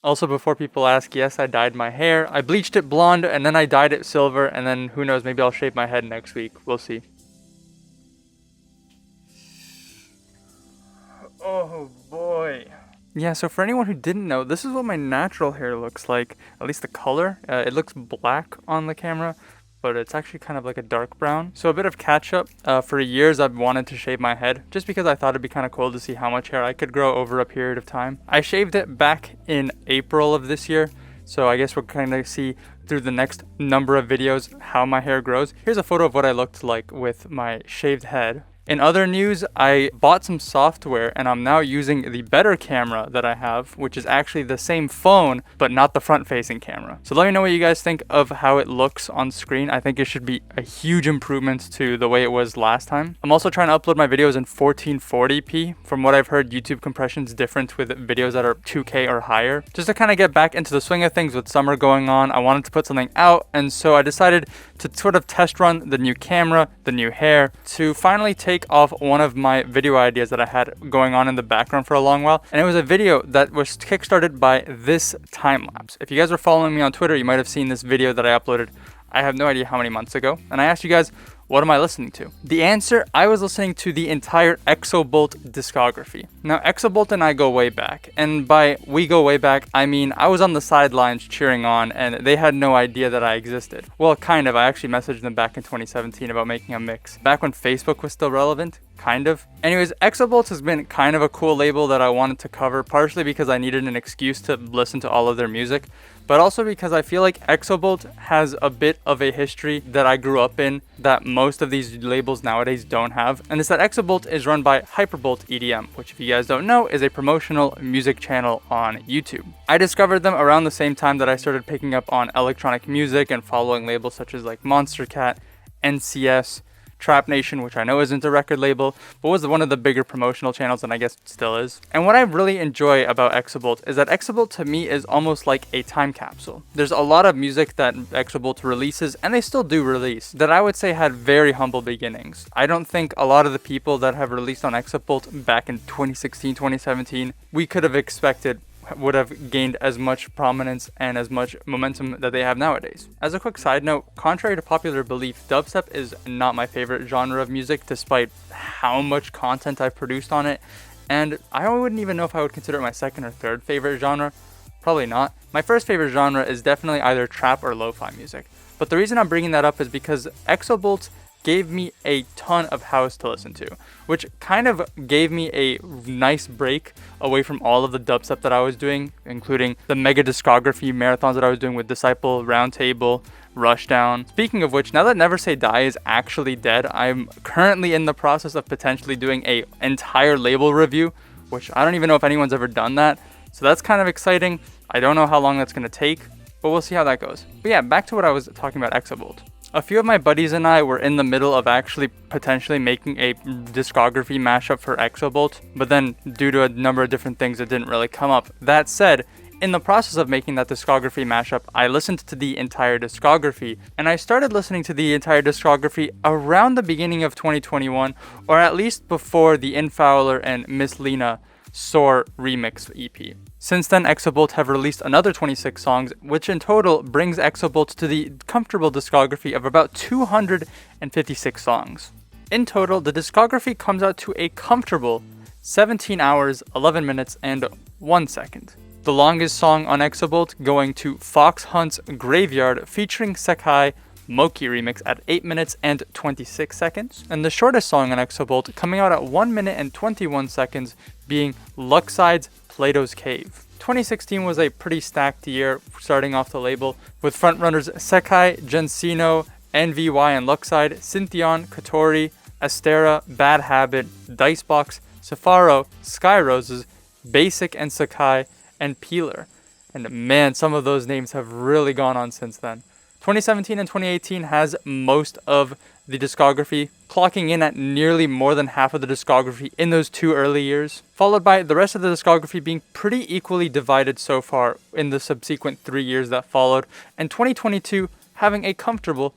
Also, before people ask, yes, I dyed my hair. I bleached it blonde and then I dyed it silver, and then who knows, maybe I'll shave my head next week. We'll see. Oh boy. Yeah, so for anyone who didn't know, this is what my natural hair looks like, at least the color. It looks black on the camera, but it's actually kind of like a dark brown. So a bit of catch up. For years I've wanted to shave my head just because I thought it'd be kind of cool to see how much hair I could grow over a period of time. I shaved it back in April of this year, so I guess we're kind of see through the next number of videos how my hair grows. Here's a photo of what I looked like with my shaved head. In other news, I bought some software and I'm now using the better camera that I have, which is actually the same phone, but not the front-facing camera. So let me know what you guys think of how it looks on screen. I think it should be a huge improvement to the way it was last time. I'm also trying to upload my videos in 1440p. From what I've heard, YouTube compression is different with videos that are 2K or higher. Just to kind of get back into the swing of things with summer going on, I wanted to put something out, and so I decided to sort of test run the new camera, the new hair, to finally take off one of my video ideas that I had going on in the background for a long while. And it was a video that was kickstarted by this time lapse. If you guys were following me on Twitter, you might have seen this video that I uploaded, I have no idea how many months ago. And I asked you guys, what am I listening to? The answer, I was listening to the entire Exobolt discography. Now, Exobolt and I go way back. And by we go way back, I mean I was on the sidelines cheering on and they had no idea that I existed. Well, kind of. I actually messaged them back in 2017 about making a mix. Back when Facebook was still relevant. Kind of. Anyways, Exobolt has been kind of a cool label that I wanted to cover, partially because I needed an excuse to listen to all of their music, but also because I feel like Exobolt has a bit of a history that I grew up in that most of these labels nowadays don't have, and it's that Exobolt is run by Hyperbolt EDM, which if you guys don't know is a promotional music channel on YouTube. I discovered them around the same time that I started picking up on electronic music and following labels such as like Monster Cat, NCS, Trap Nation, which I know isn't a record label, but was one of the bigger promotional channels, and I guess still is. And what I really enjoy about Exobolt is that Exobolt to me is almost like a time capsule. There's a lot of music that Exobolt releases, and they still do release, that I would say had very humble beginnings. I don't think a lot of the people that have released on Exobolt back in 2016, 2017, we could have expected would have gained as much prominence and as much momentum that they have nowadays. As a quick side note, contrary to popular belief, dubstep is not my favorite genre of music despite how much content I've produced on it, and I wouldn't even know if I would consider it my second or third favorite genre. Probably not. My first favorite genre is definitely either trap or lo-fi music, but the reason I'm bringing that up is because Exobolt gave me a ton of house to listen to, which kind of gave me a nice break away from all of the dubstep that I was doing, including the mega discography marathons that I was doing with Disciple, Roundtable, Rushdown. Speaking of which, now that Never Say Die is actually dead, I'm currently in the process of potentially doing a entire label review, which I don't even know if anyone's ever done that. So that's kind of exciting. I don't know how long that's going to take, but we'll see how that goes. But yeah, back to what I was talking about Exobolt. A few of my buddies and I were in the middle of actually potentially making a discography mashup for Exobolt, but then due to a number of different things, it didn't really come up. That said, in the process of making that discography mashup, I listened to the entire discography, and I started listening to the entire discography around the beginning of 2021, or at least before the Infowler and Miss Lena Soar remix EP. Since then, Exobolt have released another 26 songs, which in total brings Exobolt to the comfortable discography of about 256 songs. In total, the discography comes out to a comfortable 17 hours, 11 minutes, and 1 second. The longest song on Exobolt going to Fox Hunt's Graveyard featuring Sakai Moki remix at 8 minutes and 26 seconds. And the shortest song on Exobolt coming out at 1 minute and 21 seconds being Luxide's Plato's Cave. 2016 was a pretty stacked year starting off the label, with frontrunners Sekai, Gensino, NVY and Luxide, Syntheon, Kotori, Astera, Bad Habit, Dicebox, Safaro, Sky Roses, Basic and Sakai, and Peeler. And man, some of those names have really gone on since then. 2017 and 2018 has most of the discography, clocking in at nearly more than half of the discography in those 2 early years, followed by the rest of the discography being pretty equally divided so far in the subsequent 3 years that followed, and 2022 having a comfortable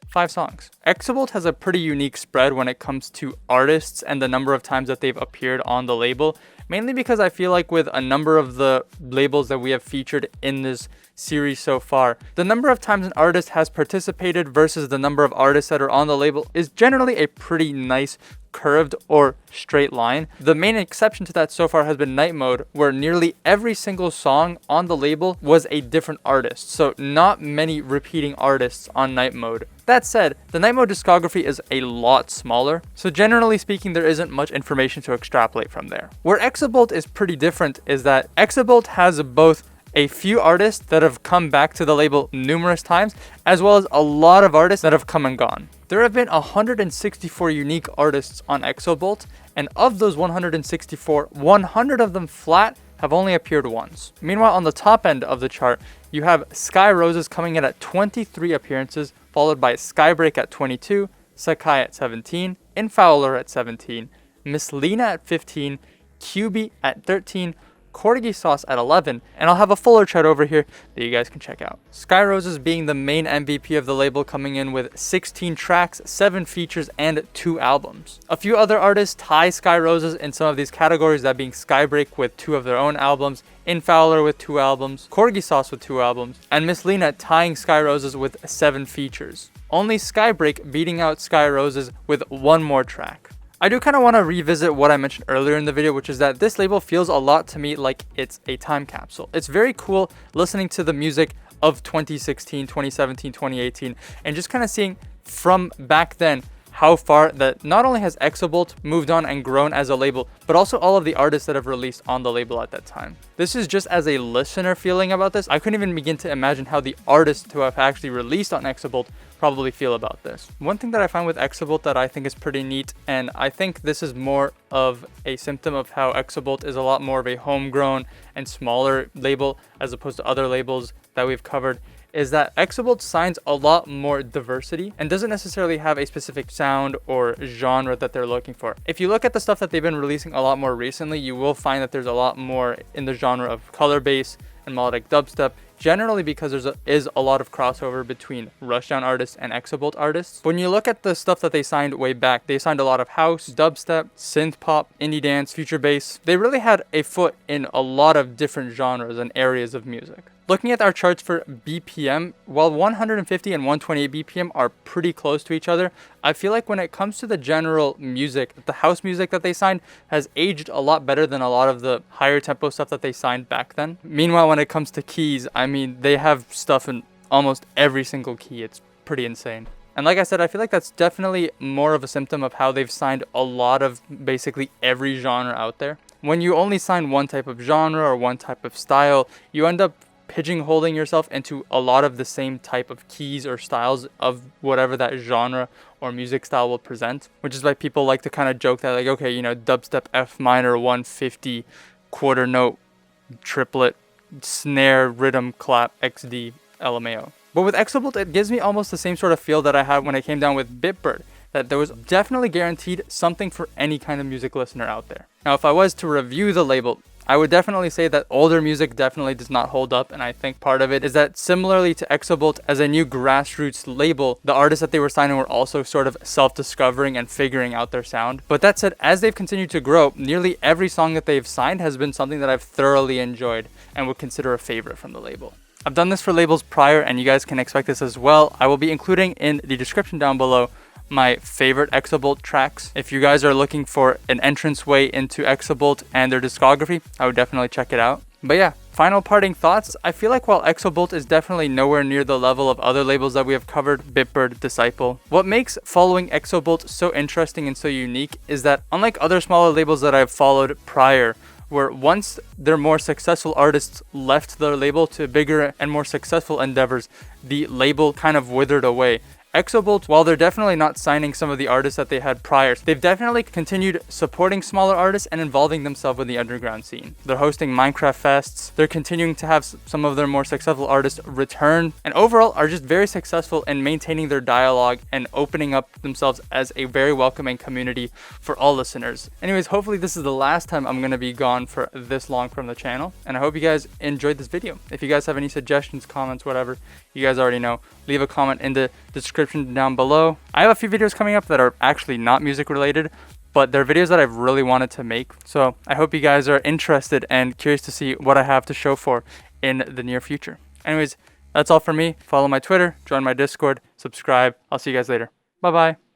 5 songs. Exobolt has a pretty unique spread when it comes to artists and the number of times that they've appeared on the label, mainly because I feel like with a number of the labels that we have featured in this series so far, the number of times an artist has participated versus the number of artists that are on the label is generally a pretty nice curved or straight line. The main exception to that so far has been Night Mode, where nearly every single song on the label was a different artist, so not many repeating artists on Night Mode. That said, the Night Mode discography is a lot smaller, so generally speaking there isn't much information to extrapolate from there. Where Exobolt is pretty different is that Exobolt has both a few artists that have come back to the label numerous times, as well as a lot of artists that have come and gone. There have been 164 unique artists on Exobolt, and of those 164, 100 of them flat have only appeared once. Meanwhile, on the top end of the chart, you have Sky Roses coming in at 23 appearances, followed by Skybreak at 22, Sakai at 17, Infowler at 17, Miss Lena at 15, QB at 13, Corgi Sauce at 11, and I'll have a fuller chart over here that you guys can check out. Sky Roses being the main MVP of the label, coming in with 16 tracks, 7 features, and 2 albums. A few other artists tie Sky Roses in some of these categories, that being Skybreak with 2 of their own albums, Infowler with 2 albums, Corgi Sauce with 2 albums, and Miss Lena tying Sky Roses with 7 features. Only Skybreak beating out Sky Roses with 1 more track. I do kind of want to revisit what I mentioned earlier in the video, which is that this label feels a lot to me like it's a time capsule. It's very cool listening to the music of 2016, 2017, 2018, and just kind of seeing from back then how far that not only has Exobolt moved on and grown as a label, but also all of the artists that have released on the label at that time. This is just as a listener feeling about this. I couldn't even begin to imagine how the artists who have actually released on Exobolt probably feel about this. One thing that I find with Exobolt that I think is pretty neat, and I think this is more of a symptom of how Exobolt is a lot more of a homegrown and smaller label as opposed to other labels that we've covered, is that Exobolt signs a lot more diversity and doesn't necessarily have a specific sound or genre that they're looking for. If you look at the stuff that they've been releasing a lot more recently, you will find that there's a lot more in the genre of color bass and melodic dubstep, generally because there is a lot of crossover between Rushdown artists and Exobolt artists. When you look at the stuff that they signed way back, they signed a lot of house, dubstep, synth pop, indie dance, future bass. They really had a foot in a lot of different genres and areas of music. Looking at our charts for BPM, while 150 and 128 BPM are pretty close to each other, I feel like when it comes to the general music, the house music that they signed has aged a lot better than a lot of the higher tempo stuff that they signed back then. Meanwhile, when it comes to keys, I mean, they have stuff in almost every single key. It's pretty insane. And like I said, I feel like that's definitely more of a symptom of how they've signed a lot of basically every genre out there. When you only sign one type of genre or one type of style, you end up pigeonholing yourself into a lot of the same type of keys or styles of whatever that genre or music style will present, which is why people like to kind of joke that, like, okay, you know, dubstep F minor 150 quarter note triplet snare rhythm clap XD LMAO. But with Exobolt, it gives me almost the same sort of feel that I had when I came down with Bitbird, that there was definitely guaranteed something for any kind of music listener out there. Now, if I was to review the label, I would definitely say that older music definitely does not hold up, and I think part of it is that similarly to Exobolt as a new grassroots label, the artists that they were signing were also sort of self-discovering and figuring out their sound. But that said, as they've continued to grow, nearly every song that they've signed has been something that I've thoroughly enjoyed and would consider a favorite from the label. I've done this for labels prior, and you guys can expect this as well. I will be including in the description down below my favorite Exobolt tracks. If you guys are looking for an entranceway into Exobolt and their discography, I would definitely check it out. But yeah, final parting thoughts. I feel like while Exobolt is definitely nowhere near the level of other labels that we have covered, Bitbird, Disciple, what makes following Exobolt so interesting and so unique is that unlike other smaller labels that I've followed prior, where once their more successful artists left their label to bigger and more successful endeavors, the label kind of withered away. Exobolt, while they're definitely not signing some of the artists that they had prior, they've definitely continued supporting smaller artists and involving themselves in the underground scene. They're hosting Minecraft fests, they're continuing to have some of their more successful artists return, and overall are just very successful in maintaining their dialogue and opening up themselves as a very welcoming community for all listeners. Anyways, hopefully this is the last time I'm going to be gone for this long from the channel, and I hope you guys enjoyed this video. If you guys have any suggestions, comments, whatever, you guys already know, leave a comment in the description down below. I have a few videos coming up that are actually not music related, but they're videos that I've really wanted to make. So I hope you guys are interested and curious to see what I have to show for in the near future. Anyways, that's all for me. Follow my Twitter, join my Discord, subscribe. I'll see you guys later. Bye-bye.